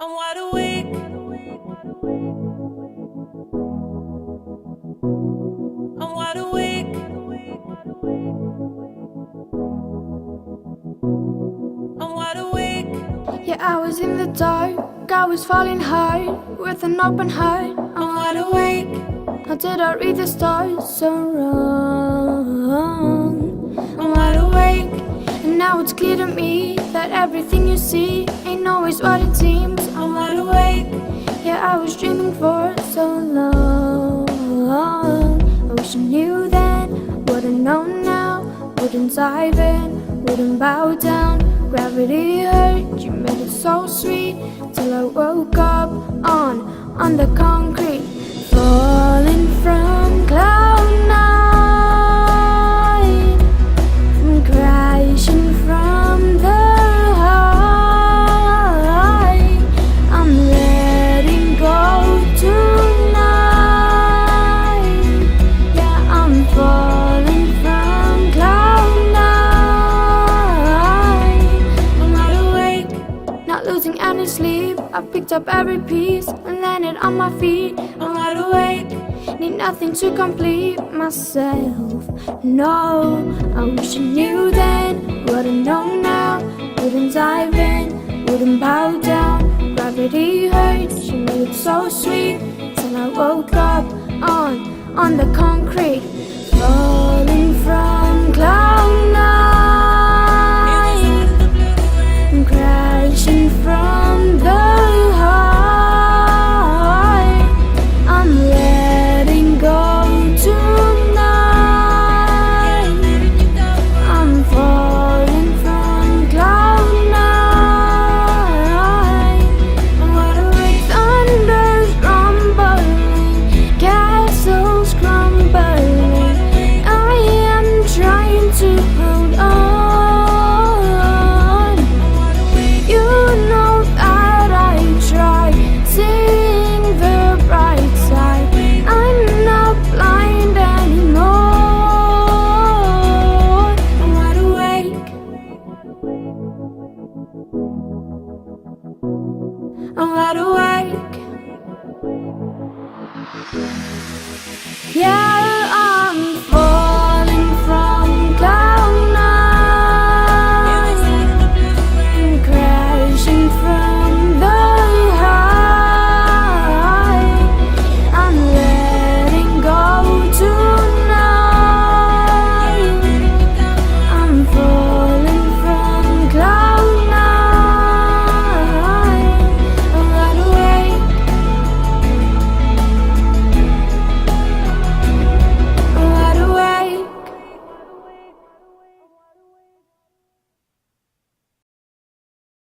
I'm wide awake. I'm wide awake. I'm wide awake. Yeah, I was in the dark, I was falling hard with an open heart. I'm wide awake. How did I read the stars so wrong? I'm wide awake. And now it's clear to me that everything you see ain't always what it seems. I'm wide awake. Yeah, I was dreaming for so long. I wish I knew then, wouldn't know now. Wouldn't dive in, wouldn't bow down. Gravity hurt, you made it so sweet. Till I woke up on the concrete. Falling from cloud nine, from crashing from the high. I'm letting go tonight. Yeah, I'm falling from cloud nine. I'm wide awake. Not losing any sleep, I picked up every piece and landed on my feet. I'm wide awake. Need nothing to complete myself. No, I wish I knew then, what I know now. Wouldn't dive in, wouldn't bow down. Gravity hurts, you made it so sweet. Till I woke up on the concrete. Falling from